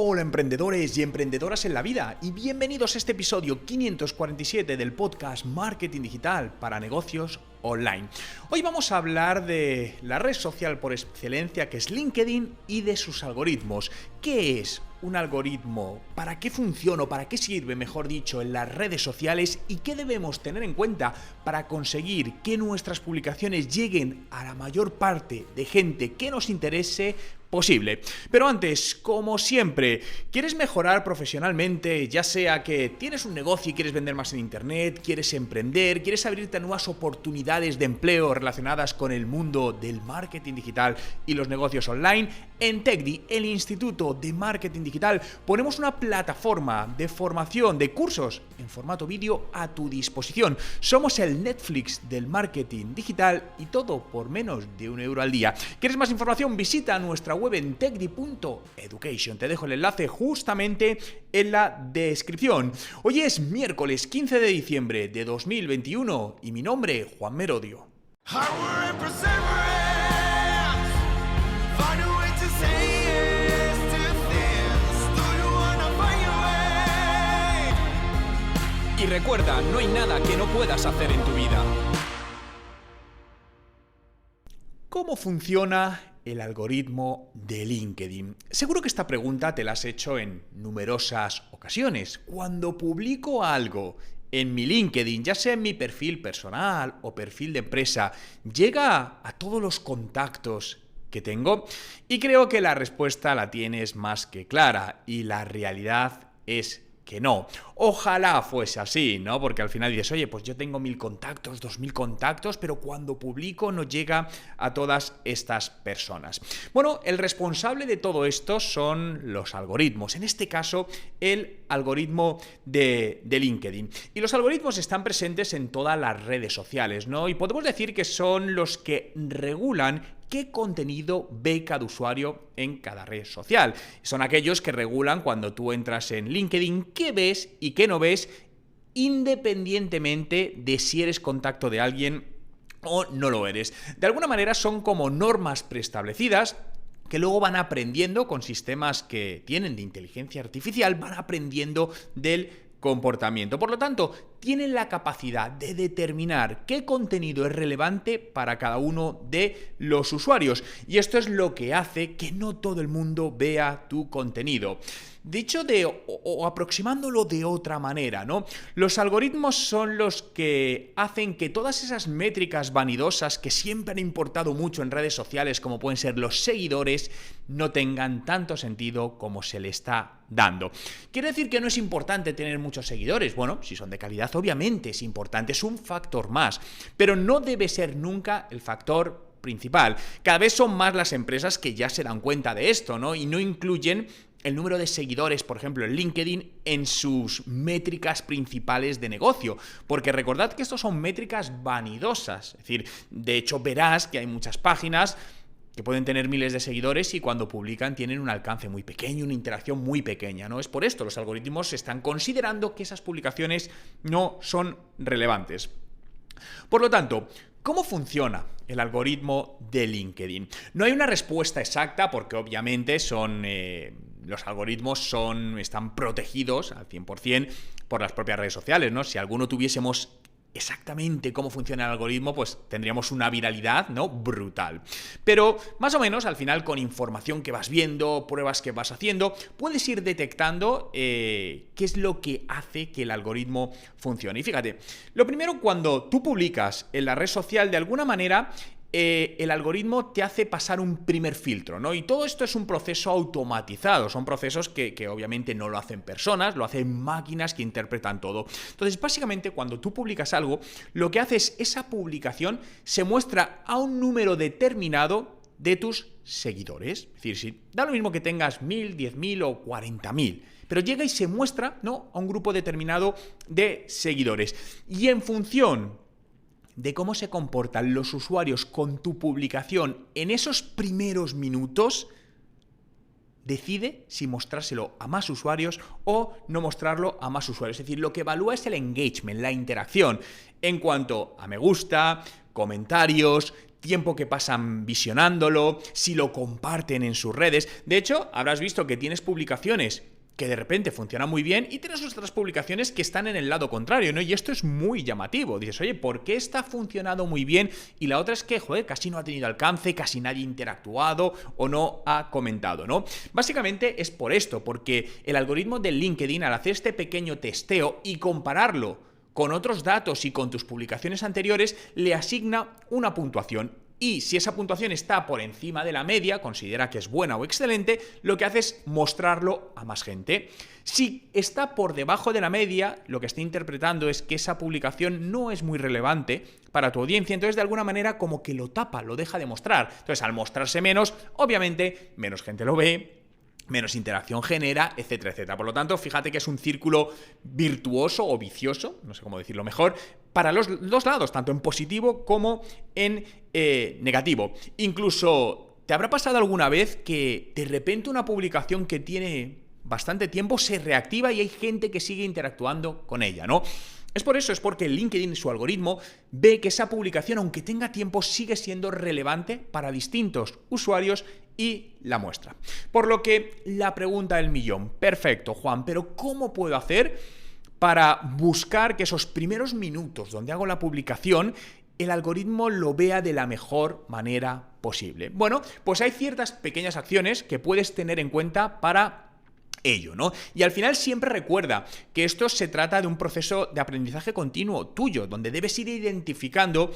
Hola emprendedores y emprendedoras en la vida y bienvenidos a este episodio 547 del podcast Marketing Digital para Negocios Online. Hoy vamos a hablar de la red social por excelencia que es LinkedIn y de sus algoritmos. ¿Qué es un algoritmo? ¿Para qué funciona? ¿Para qué sirve, mejor dicho, en las redes sociales? ¿Y qué debemos tener en cuenta para conseguir que nuestras publicaciones lleguen a la mayor parte de gente que nos interese posible? Pero antes, como siempre, ¿quieres mejorar profesionalmente? Ya sea que tienes un negocio y quieres vender más en internet, quieres emprender, quieres abrirte a nuevas oportunidades de empleo relacionadas con el mundo del marketing digital y los negocios online. En TechDi, el Instituto de Marketing Digital, ponemos una plataforma de formación de cursos en formato vídeo a tu disposición. Somos el Netflix del marketing digital y todo por menos de €1 al día. ¿Quieres más información? Visita nuestra web en techdi.education. Te dejo el enlace justamente en la descripción. Hoy es miércoles 15 de diciembre de 2021 y mi nombre, Juan Merodio. Y recuerda, no hay nada que no puedas hacer en tu vida. ¿Cómo funciona el algoritmo de LinkedIn? Seguro que esta pregunta te la has hecho en numerosas ocasiones. Cuando publico algo en mi LinkedIn, ya sea en mi perfil personal o perfil de empresa, ¿llega a todos los contactos que tengo? Y creo que la respuesta la tienes más que clara y la realidad es que no. Ojalá fuese así, ¿no? Porque al final dices, oye, pues yo tengo 1000 contactos, 2000 contactos, pero cuando publico no llega a todas estas personas. Bueno, el responsable de todo esto son los algoritmos. En este caso, el algoritmo de LinkedIn. Y los algoritmos están presentes en todas las redes sociales, ¿no? Y podemos decir que son los que regulan qué contenido ve cada usuario en cada red social. Son aquellos que regulan cuando tú entras en LinkedIn, qué ves y qué no ves, independientemente de si eres contacto de alguien o no lo eres. De alguna manera son como normas preestablecidas que luego van aprendiendo con sistemas que tienen de inteligencia artificial, van aprendiendo del comportamiento. Por lo tanto, tienen la capacidad de determinar qué contenido es relevante para cada uno de los usuarios. Y esto es lo que hace que no todo el mundo vea tu contenido. Dicho o aproximándolo de otra manera, ¿no? Los algoritmos son los que hacen que todas esas métricas vanidosas que siempre han importado mucho en redes sociales, como pueden ser los seguidores, no tengan tanto sentido como se le está dando. ¿Quiere decir que no es importante tener muchos seguidores? Bueno, si son de calidad, obviamente es importante, es un factor más, pero no debe ser nunca el factor principal. Cada vez son más las empresas que ya se dan cuenta de esto, ¿no? Y no incluyen el número de seguidores, por ejemplo, en LinkedIn, en sus métricas principales de negocio. Porque recordad que estos son métricas vanidosas. Es decir, de hecho verás que hay muchas páginas que pueden tener miles de seguidores y cuando publican tienen un alcance muy pequeño, una interacción muy pequeña, ¿no? Es por esto, los algoritmos están considerando que esas publicaciones no son relevantes. Por lo tanto, ¿cómo funciona el algoritmo de LinkedIn? No hay una respuesta exacta porque obviamente los algoritmos están protegidos al 100% por las propias redes sociales, ¿no? Si alguno tuviésemos exactamente cómo funciona el algoritmo, pues tendríamos una viralidad, ¿no? Brutal. Pero más o menos, al final, con información que vas viendo, pruebas que vas haciendo, puedes ir detectando qué es lo que hace que el algoritmo funcione. Y fíjate, lo primero, cuando tú publicas en la red social, de alguna manera el algoritmo te hace pasar un primer filtro, ¿no? Y todo esto es un proceso automatizado, son procesos que obviamente no lo hacen personas, lo hacen máquinas que interpretan todo. Entonces, básicamente, cuando tú publicas algo, lo que hace es esa publicación se muestra a un número determinado de tus seguidores. Es decir, si da lo mismo que tengas 1000, 10.000 o 40.000, pero llega y se muestra, ¿no?, a un grupo determinado de seguidores. Y en función de cómo se comportan los usuarios con tu publicación en esos primeros minutos, decide si mostrárselo a más usuarios o no mostrarlo a más usuarios. Es decir, lo que evalúa es el engagement, la interacción, en cuanto a me gusta, comentarios, tiempo que pasan visionándolo, si lo comparten en sus redes. De hecho, habrás visto que tienes publicaciones que de repente funcionan muy bien y tienes otras publicaciones que están en el lado contrario, ¿no? Y esto es muy llamativo. Dices, oye, ¿por qué esta ha funcionado muy bien? Y la otra es que, joder, casi no ha tenido alcance, casi nadie ha interactuado o no ha comentado, ¿no? Básicamente es por esto, porque el algoritmo de LinkedIn, al hacer este pequeño testeo y compararlo con otros datos y con tus publicaciones anteriores, le asigna una puntuación. Y si esa puntuación está por encima de la media, considera que es buena o excelente, lo que hace es mostrarlo a más gente. Si está por debajo de la media, lo que está interpretando es que esa publicación no es muy relevante para tu audiencia, entonces de alguna manera como que lo tapa, lo deja de mostrar. Entonces al mostrarse menos, obviamente menos gente lo ve, menos interacción genera, etcétera, etcétera. Por lo tanto, fíjate que es un círculo virtuoso o vicioso, no sé cómo decirlo mejor, para los dos lados, tanto en positivo como en negativo. Incluso, ¿te habrá pasado alguna vez que de repente una publicación que tiene bastante tiempo se reactiva y hay gente que sigue interactuando con ella, ¿no? Es por eso, es porque LinkedIn, su algoritmo, ve que esa publicación, aunque tenga tiempo, sigue siendo relevante para distintos usuarios y la muestra. Por lo que la pregunta del millón, perfecto, Juan, pero ¿cómo puedo hacer para buscar que esos primeros minutos donde hago la publicación, el algoritmo lo vea de la mejor manera posible? Bueno, pues hay ciertas pequeñas acciones que puedes tener en cuenta para ello, ¿no? Y al final siempre recuerda que esto se trata de un proceso de aprendizaje continuo tuyo, donde debes ir identificando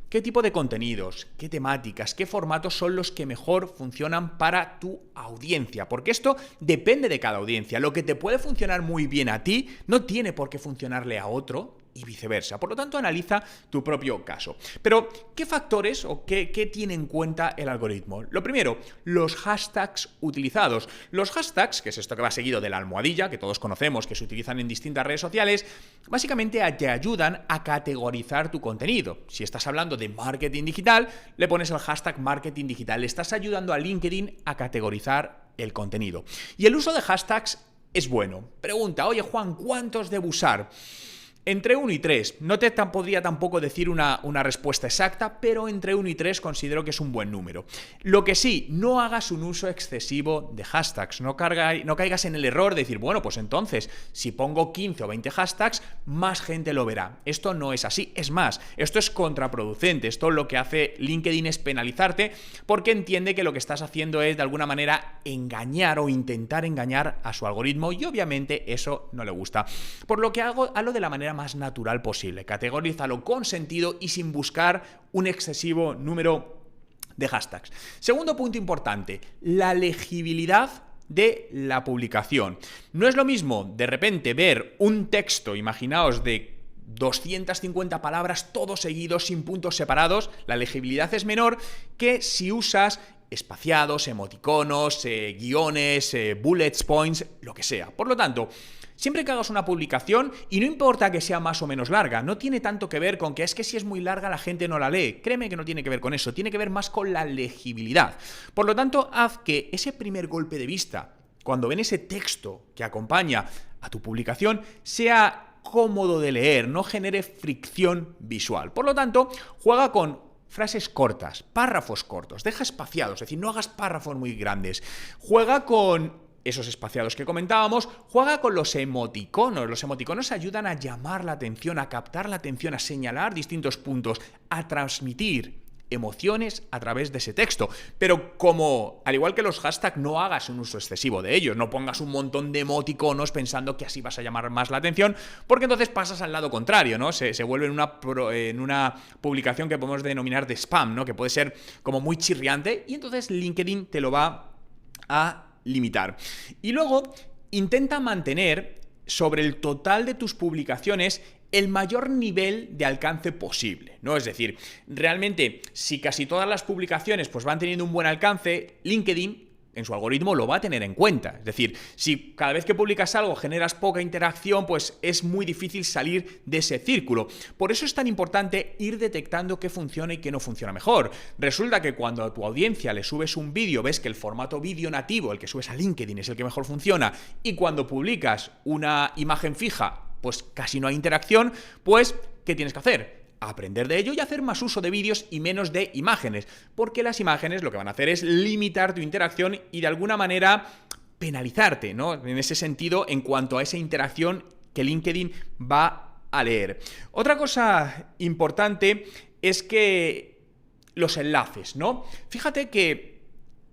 qué tipo de contenidos, qué temáticas, qué formatos son los que mejor funcionan para tu audiencia, porque esto depende de cada audiencia. Lo que te puede funcionar muy bien a ti no tiene por qué funcionarle a otro y viceversa. Por lo tanto, analiza tu propio caso. Pero, ¿qué factores o qué tiene en cuenta el algoritmo? Lo primero, los hashtags utilizados. Los hashtags, que es esto que va seguido de la almohadilla, que todos conocemos, que se utilizan en distintas redes sociales, básicamente te ayudan a categorizar tu contenido. Si estás hablando de marketing digital, le pones el hashtag marketing digital. Le estás ayudando a LinkedIn a categorizar el contenido. Y el uso de hashtags es bueno. Pregunta, oye Juan, ¿cuántos debo usar? Entre 1 y 3. No te podría tampoco decir una respuesta exacta, pero entre 1 y 3 considero que es un buen número. Lo que sí, no hagas un uso excesivo de hashtags. No caigas en el error de decir, bueno, pues entonces, si pongo 15 o 20 hashtags, más gente lo verá. Esto no es así. Es más, esto es contraproducente. Esto lo que hace LinkedIn es penalizarte porque entiende que lo que estás haciendo es, de alguna manera, engañar o intentar engañar a su algoritmo y obviamente eso no le gusta. Por lo que hazlo de la manera más natural posible. Categorízalo con sentido y sin buscar un excesivo número de hashtags. Segundo punto importante, la legibilidad de la publicación. No es lo mismo de repente ver un texto, imaginaos, de 250 palabras, todos seguidos, sin puntos separados, la legibilidad es menor que si usas espaciados, emoticonos, guiones, bullet points, lo que sea. Por lo tanto, siempre que hagas una publicación, y no importa que sea más o menos larga, no tiene tanto que ver con que es que si es muy larga la gente no la lee. Créeme que no tiene que ver con eso, tiene que ver más con la legibilidad. Por lo tanto, haz que ese primer golpe de vista, cuando ven ese texto que acompaña a tu publicación, sea cómodo de leer, no genere fricción visual. Por lo tanto, juega con frases cortas, párrafos cortos, deja espaciados, es decir, no hagas párrafos muy grandes. Juega con esos espaciados que comentábamos, juega con los emoticonos. Los emoticonos ayudan a llamar la atención, a captar la atención, a señalar distintos puntos, a transmitir emociones a través de ese texto. Pero como, al igual que los hashtags, no hagas un uso excesivo de ellos, no pongas un montón de emoticonos pensando que así vas a llamar más la atención, porque entonces pasas al lado contrario, ¿no? Se vuelve en una publicación que podemos denominar de spam, ¿no? Que puede ser como muy chirriante y entonces LinkedIn te lo va a limitar. Y luego, intenta mantener sobre el total de tus publicaciones el mayor nivel de alcance posible, ¿no? Es decir, realmente, si casi todas las publicaciones pues van teniendo un buen alcance, LinkedIn en su algoritmo lo va a tener en cuenta. Es decir, si cada vez que publicas algo generas poca interacción, pues es muy difícil salir de ese círculo. Por eso es tan importante ir detectando qué funciona y qué no funciona mejor. Resulta que cuando a tu audiencia le subes un vídeo, ves que el formato vídeo nativo, el que subes a LinkedIn, es el que mejor funciona, y cuando publicas una imagen fija, pues casi no hay interacción, pues ¿qué tienes que hacer? aprender de ello y hacer más uso de vídeos y menos de imágenes, porque las imágenes lo que van a hacer es limitar tu interacción y de alguna manera penalizarte, ¿no? En ese sentido, en cuanto a esa interacción que LinkedIn va a leer. Otra cosa importante es que los enlaces, ¿no? Fíjate que,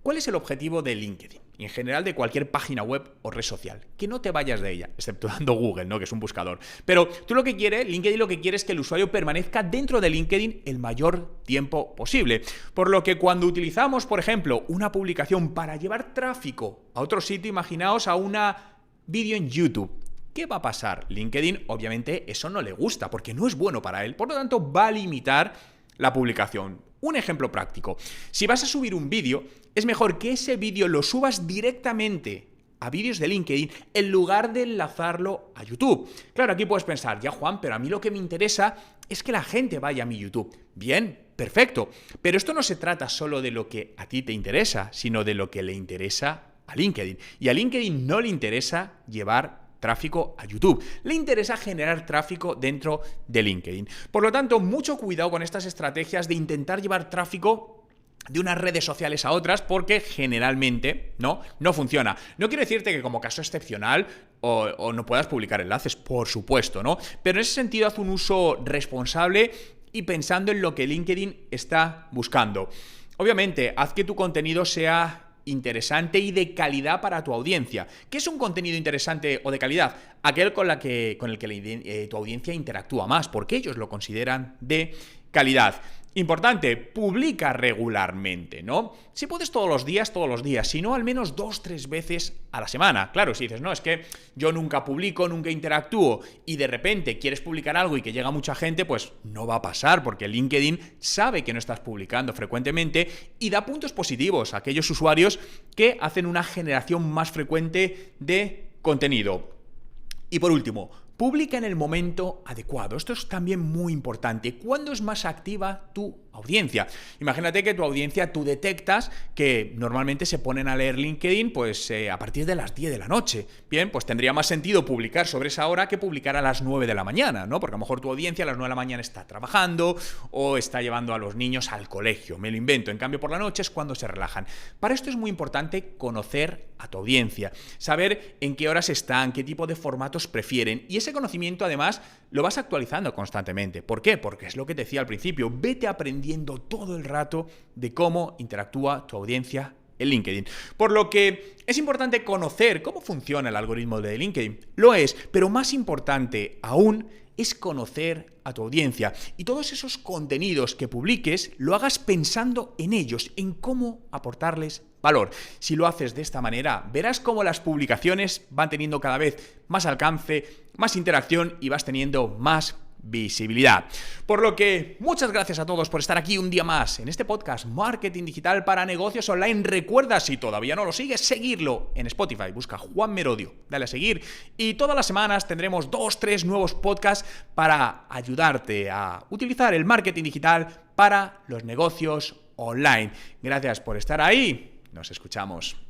¿cuál es el objetivo de LinkedIn? Y en general de cualquier página web o red social, que no te vayas de ella, exceptuando Google, ¿no? Que es un buscador. Pero tú lo que quieres, LinkedIn lo que quiere es que el usuario permanezca dentro de LinkedIn el mayor tiempo posible. Por lo que cuando utilizamos, por ejemplo, una publicación para llevar tráfico a otro sitio, imaginaos a una vídeo en YouTube. ¿Qué va a pasar? LinkedIn, obviamente, eso no le gusta, porque no es bueno para él. Por lo tanto, va a limitar la publicación. Un ejemplo práctico. Si vas a subir un vídeo, es mejor que ese vídeo lo subas directamente a vídeos de LinkedIn en lugar de enlazarlo a YouTube. Claro, aquí puedes pensar, ya Juan, pero a mí lo que me interesa es que la gente vaya a mi YouTube. Bien, perfecto. Pero esto no se trata solo de lo que a ti te interesa, sino de lo que le interesa a LinkedIn. Y a LinkedIn no le interesa llevar tráfico a YouTube. Le interesa generar tráfico dentro de LinkedIn. Por lo tanto, mucho cuidado con estas estrategias de intentar llevar tráfico de unas redes sociales a otras, porque generalmente no funciona. No quiero decirte que como caso excepcional o no puedas publicar enlaces, por supuesto, ¿no? Pero en ese sentido haz un uso responsable y pensando en lo que LinkedIn está buscando. Obviamente, haz que tu contenido sea interesante y de calidad para tu audiencia. ¿Qué es un contenido interesante o de calidad? Aquel con el que tu audiencia interactúa más, porque ellos lo consideran de calidad. Importante, publica regularmente, ¿no? Si puedes todos los días, si no, al menos 2-3 veces a la semana. Claro, si dices, no, es que yo nunca publico, nunca interactúo y de repente quieres publicar algo y que llega mucha gente, pues no va a pasar porque LinkedIn sabe que no estás publicando frecuentemente y da puntos positivos a aquellos usuarios que hacen una generación más frecuente de contenido. Y por último, publica en el momento adecuado. Esto es también muy importante. ¿Cuándo es más activa tu audiencia? Imagínate que tu audiencia tú detectas que normalmente se ponen a leer LinkedIn pues a partir de las 10 de la noche. Bien, pues tendría más sentido publicar sobre esa hora que publicar a las 9 de la mañana, ¿no? Porque a lo mejor tu audiencia a las 9 de la mañana está trabajando o está llevando a los niños al colegio. Me lo invento. En cambio, por la noche es cuando se relajan. Para esto es muy importante conocer a tu audiencia, saber en qué horas están, qué tipo de formatos prefieren y ese conocimiento además lo vas actualizando constantemente. ¿Por qué? Porque es lo que te decía al principio, vete aprendiendo todo el rato de cómo interactúa tu audiencia en LinkedIn. Por lo que es importante conocer cómo funciona el algoritmo de LinkedIn. Lo es, pero más importante aún es conocer a tu audiencia y todos esos contenidos que publiques lo hagas pensando en ellos, en cómo aportarles valor. Si lo haces de esta manera, verás cómo las publicaciones van teniendo cada vez más alcance, más interacción y vas teniendo más visibilidad. Por lo que muchas gracias a todos por estar aquí un día más en este podcast Marketing Digital para Negocios Online. Recuerda, si todavía no lo sigues, seguirlo en Spotify. Busca Juan Merodio, dale a seguir y todas las semanas tendremos 2-3 nuevos podcasts para ayudarte a utilizar el marketing digital para los negocios online. Gracias por estar ahí. Nos escuchamos.